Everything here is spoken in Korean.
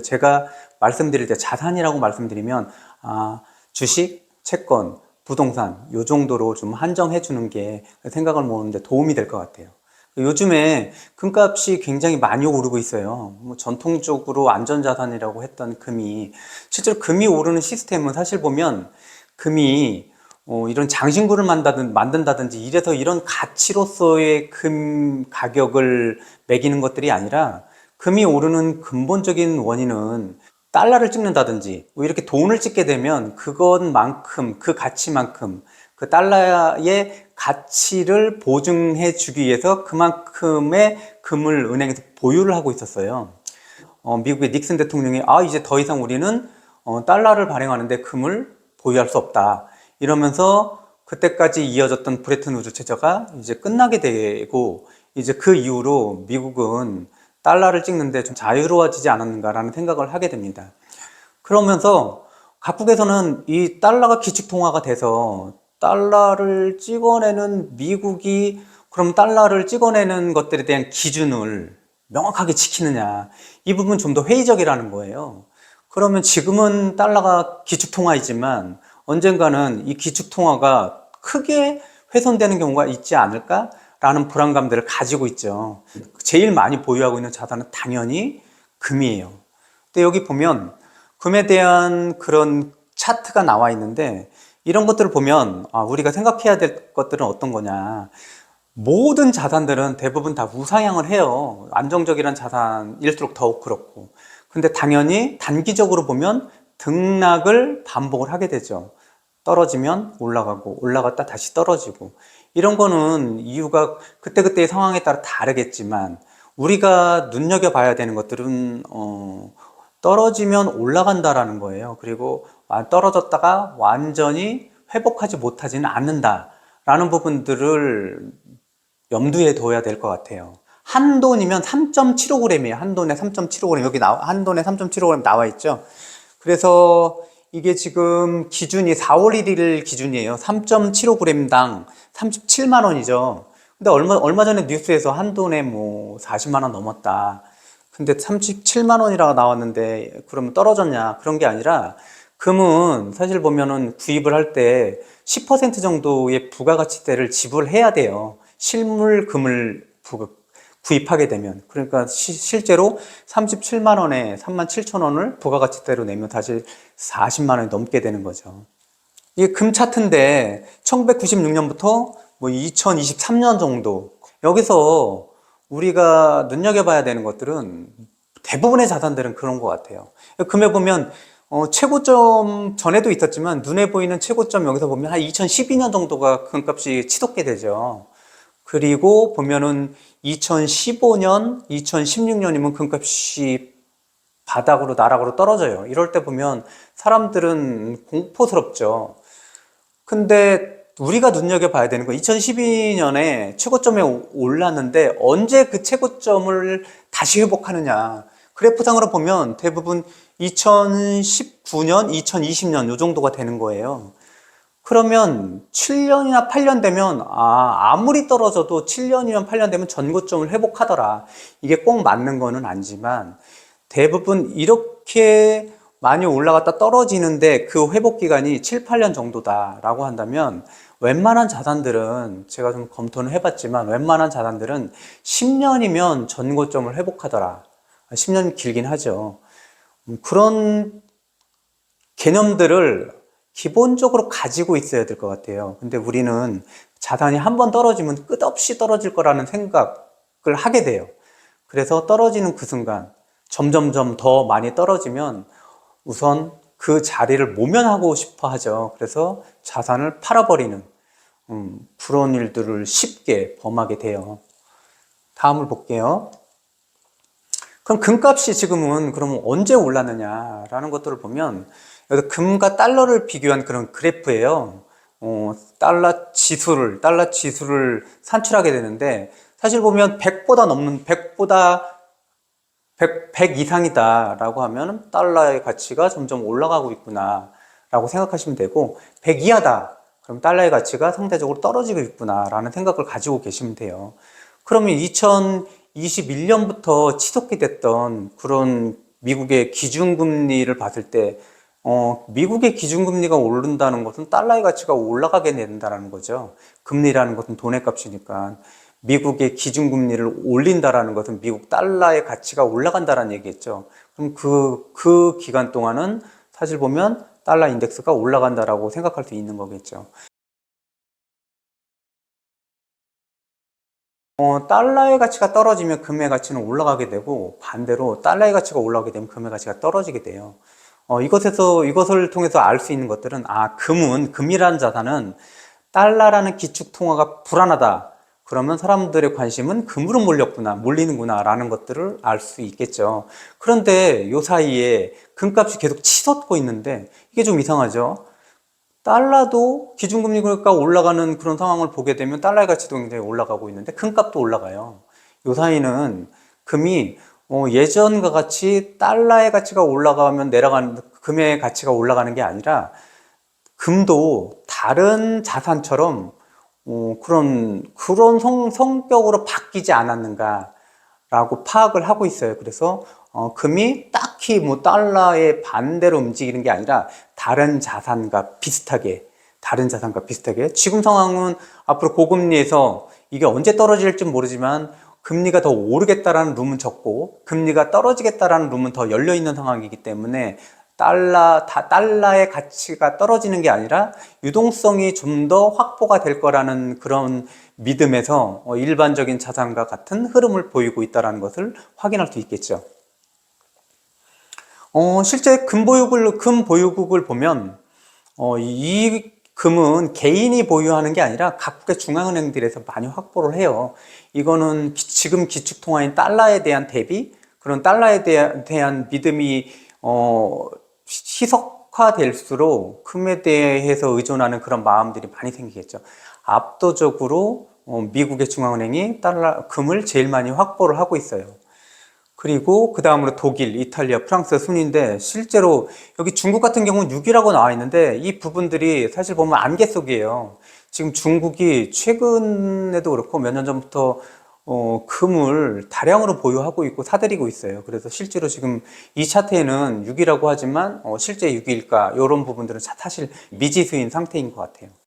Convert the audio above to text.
제가 말씀드릴 때 자산이라고 말씀드리면 주식, 채권, 부동산 요 정도로 좀 한정해 주는 게 생각을 모으는데 도움이 될 것 같아요. 요즘에 금값이 굉장히 많이 오르고 있어요. 뭐 전통적으로 안전자산이라고 했던 금이, 실제로 금이 오르는 시스템은 사실 보면 금이 이런 장신구를 만든다든지 이래서 이런 가치로서의 금 가격을 매기는 것들이 아니라, 금이 오르는 근본적인 원인은 달러를 찍는다든지 뭐 이렇게 돈을 찍게 되면 그것만큼, 그 가치만큼 그 달러의 가치를 보증해 주기 위해서 그만큼의 금을 은행에서 보유를 하고 있었어요. 미국의 닉슨 대통령이 이제 더 이상 우리는 달러를 발행하는데 금을 보유할 수 없다 이러면서, 그때까지 이어졌던 브레튼 우드 체제가 이제 끝나게 되고, 이제 그 이후로 미국은 달러를 찍는데 좀 자유로워지지 않았는가라는 생각을 하게 됩니다. 그러면서 각국에서는 이 달러가 기축통화가 돼서 달러를 찍어내는 미국이, 그럼 달러를 찍어내는 것들에 대한 기준을 명확하게 지키느냐, 이 부분 좀 더 회의적이라는 거예요. 그러면 지금은 달러가 기축통화이지만 언젠가는 이 기축통화가 크게 훼손되는 경우가 있지 않을까라는 불안감들을 가지고 있죠. 제일 많이 보유하고 있는 자산은 당연히 금이에요. 근데 여기 보면 금에 대한 그런 차트가 나와 있는데, 이런 것들을 보면 우리가 생각해야 될 것들은 어떤 거냐. 모든 자산들은 대부분 다 우상향을 해요. 안정적이란 자산일수록 더욱 그렇고. 근데 당연히 단기적으로 보면 등락을 반복을 하게 되죠. 떨어지면 올라가고, 올라갔다 다시 떨어지고. 이런 거는 이유가 그때그때의 상황에 따라 다르겠지만, 우리가 눈여겨봐야 되는 것들은 떨어지면 올라간다라는 거예요. 그리고 떨어졌다가 완전히 회복하지 못하지는 않는다라는 부분들을 염두에 둬야 될 것 같아요. 한돈이면 3.75g이에요. 한돈에 3.75g. 여기 한돈에 3.75g 나와 있죠. 그래서 이게 지금 기준이 4월 1일 기준이에요. 3.75g당 37만 원이죠. 근데 얼마 전에 뉴스에서 한돈에 뭐 40만 원 넘었다. 근데 37만 원이라고 나왔는데 그러면 떨어졌냐? 그런 게 아니라, 금은 사실 보면은 구입을 할 때 10% 정도의 부가가치세를 지불해야 돼요. 실물 금을 구입하게 되면. 그러니까 실제로 37만 원에 3만 7천 원을 부가가치세로 내면 다시 40만 원이 넘게 되는 거죠. 이게 금 차트인데 1996년부터 뭐 2023년 정도, 여기서 우리가 눈여겨봐야 되는 것들은 대부분의 자산들은 그런 것 같아요. 금에 보면 최고점 전에도 있었지만 눈에 보이는 최고점, 여기서 보면 한 2012년 정도가 금값이 치솟게 되죠. 그리고 보면은 2015년, 2016년이면 금값이 바닥으로 나락으로 떨어져요. 이럴 때 보면 사람들은 공포스럽죠. 근데 우리가 눈여겨봐야 되는 건 2012년에 최고점에 올랐는데 언제 그 최고점을 다시 회복하느냐. 그래프상으로 보면 대부분 2019년, 2020년 요 정도가 되는 거예요. 그러면 7년이나 8년 되면 아무리 떨어져도 7년이나 8년 되면 전고점을 회복하더라. 이게 꼭 맞는 거는 아니지만 대부분 이렇게 많이 올라갔다 떨어지는데 그 회복 기간이 7, 8년 정도다라고 한다면, 웬만한 자산들은 제가 좀 검토는 해봤지만 웬만한 자산들은 10년이면 전고점을 회복하더라. 10년 길긴 하죠. 그런 개념들을 기본적으로 가지고 있어야 될 것 같아요. 근데 우리는 자산이 한번 떨어지면 끝없이 떨어질 거라는 생각을 하게 돼요. 그래서 떨어지는 그 순간 점점점 더 많이 떨어지면 우선 그 자리를 모면하고 싶어 하죠. 그래서 자산을 팔아버리는 그런 일들을 쉽게 범하게 돼요. 다음을 볼게요. 그럼 금값이 지금은 그러면 언제 올랐느냐라는 것들을 보면, 여기 금과 달러를 비교한 그런 그래프예요. 달러 지수를 산출하게 되는데, 사실 보면 100 이상이다 라고 하면 달러의 가치가 점점 올라가고 있구나 라고 생각하시면 되고, 100 이하다 그럼 달러의 가치가 상대적으로 떨어지고 있구나 라는 생각을 가지고 계시면 돼요. 그러면 2021년부터 치솟게 됐던 그런 미국의 기준금리를 봤을 때 미국의 기준금리가 오른다는 것은 달러의 가치가 올라가게 된다는 거죠. 금리라는 것은 돈의 값이니까 미국의 기준금리를 올린다라는 것은 미국 달러의 가치가 올라간다는 얘기겠죠. 그럼 그 기간 동안은 사실 보면 달러 인덱스가 올라간다라고 생각할 수 있는 거겠죠. 달러의 가치가 떨어지면 금의 가치는 올라가게 되고 반대로 달러의 가치가 올라가게 되면 금의 가치가 떨어지게 돼요. 이것을 통해서 알 수 있는 것들은 금이라는 자산은 달러라는 기축 통화가 불안하다. 그러면 사람들의 관심은 금으로 몰리는구나 라는 것들을 알 수 있겠죠. 그런데 요 사이에 금값이 계속 치솟고 있는데 이게 좀 이상하죠. 달러도 기준금리가 올라가는 그런 상황을 보게 되면 달러의 가치도 굉장히 올라가고 있는데 금값도 올라가요. 요 사이는 금이 예전과 같이 달러의 가치가 올라가면 금의 가치가 올라가는 게 아니라 금도 다른 자산처럼 그런 성격으로 바뀌지 않았는가라고 파악을 하고 있어요. 그래서 금이 딱히 뭐 달러의 반대로 움직이는 게 아니라 다른 자산과 비슷하게 지금 상황은 앞으로 고금리에서 이게 언제 떨어질지 모르지만 금리가 더 오르겠다라는 룸은 적고 금리가 떨어지겠다라는 룸은 더 열려 있는 상황이기 때문에 달러의 가치가 떨어지는 게 아니라 유동성이 좀 더 확보가 될 거라는 그런 믿음에서 일반적인 자산과 같은 흐름을 보이고 있다는 것을 확인할 수 있겠죠. 실제 금 보유국을 보면 이 금은 개인이 보유하는 게 아니라 각국의 중앙은행들에서 많이 확보를 해요. 이거는 지금 기축통화인 달러에 대한 대비, 그런 달러에 대한 믿음이 희석화될수록 금에 대해서 의존하는 그런 마음들이 많이 생기겠죠. 압도적으로 미국의 중앙은행이 금을 제일 많이 확보를 하고 있어요. 그리고 그 다음으로 독일, 이탈리아, 프랑스 순인데 실제로 여기 중국 같은 경우는 6위라고 나와 있는데 이 부분들이 사실 보면 안개 속이에요. 지금 중국이 최근에도 그렇고 몇 년 전부터 금을 다량으로 보유하고 있고 사들이고 있어요. 그래서 실제로 지금 이 차트에는 6위라고 하지만 실제 6위일까 이런 부분들은 사실 미지수인 상태인 것 같아요.